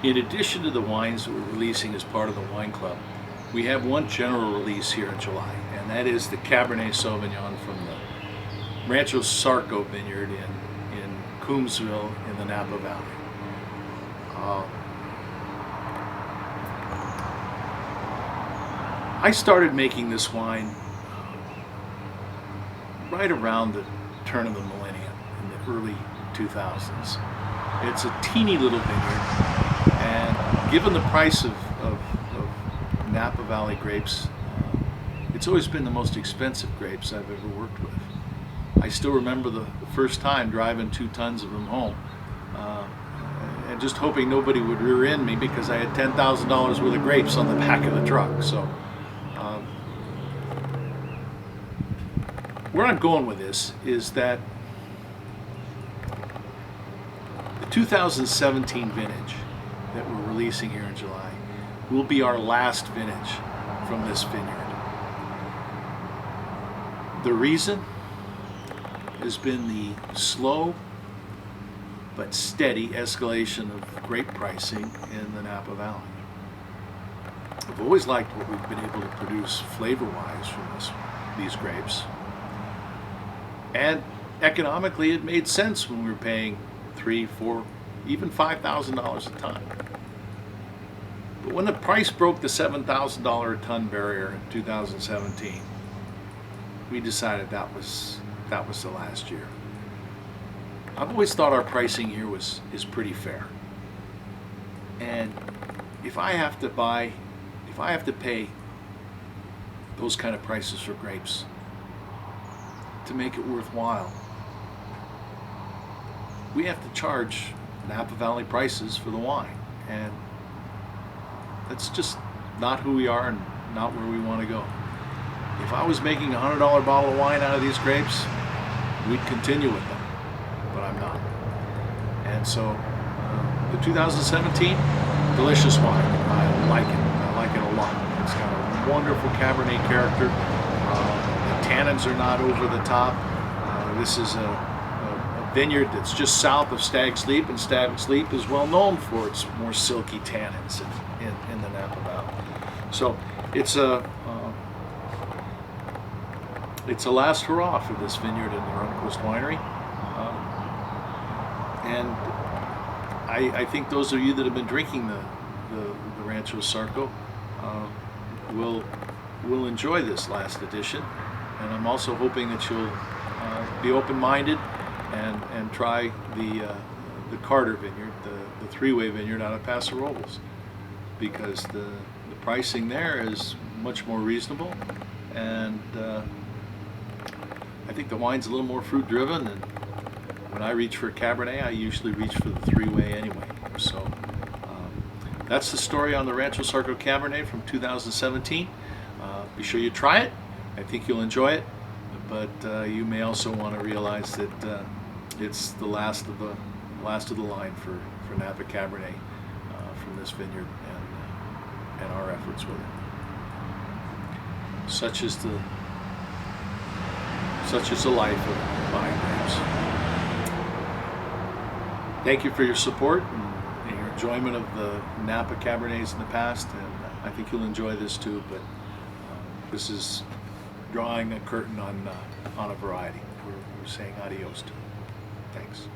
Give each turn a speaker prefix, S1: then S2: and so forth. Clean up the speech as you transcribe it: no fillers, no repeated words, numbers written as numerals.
S1: In addition to the wines that we're releasing as part of the wine club, we have one general release here in July, and that is the Cabernet Sauvignon from the Rancho Sarco vineyard in Coombsville in the Napa Valley. I started making this wine right around the turn of the millennium, in the early 2000s. It's a teeny little vineyard, and given the price of Napa Valley grapes, it's always been the most expensive grapes I've ever worked with. I still remember the first time driving 2 tons of them home, and just hoping nobody would rear end me because I had $10,000 worth of grapes on the back of the truck. So where I'm going with this is that the 2017 vintage that we're releasing here in July will be our last vintage from this vineyard. The reason has been the slow but steady escalation of grape pricing in the Napa Valley. I've always liked what we've been able to produce flavor-wise from these grapes. And economically, it made sense when we were paying $3,000, $4,000, even $5,000 a ton. But when the price broke the $7,000 a ton barrier in 2017, we decided that was the last year. I've always thought our pricing here is pretty fair. And if I have to pay those kind of prices for grapes to make it worthwhile, we have to charge Napa Valley prices for the wine, and that's just not who we are and not where we want to go. If I was making a $100 bottle of wine out of these grapes, we'd continue with them, but I'm not. And so the 2017, delicious wine. I like it a lot. It's got a wonderful Cabernet character. The tannins are not over the top. This is a vineyard that's just south of Stag's Leap, and Stag's Leap is well known for its more silky tannins in the Napa Valley. So it's a last hurrah for this vineyard in the Runquist Winery, and I think those of you that have been drinking the Rancho Sarco will enjoy this last edition, and I'm also hoping that you'll be open-minded and try the Carter vineyard, the 3-way vineyard out of Paso Robles, because the pricing there is much more reasonable, and I think the wine's a little more fruit-driven, and when I reach for a Cabernet, I usually reach for the 3-way anyway. So that's the story on the Rancho Sarco Cabernet from 2017. Be sure you try it. I think you'll enjoy it, but you may also want to realize that it's the last of the line for Napa Cabernet from this vineyard and our efforts with it. Such is the life of buying grapes. Thank you for your support and your enjoyment of the Napa Cabernets in the past, and I think you'll enjoy this too, but this is drawing a curtain on a variety. We're saying adios to it. Thanks.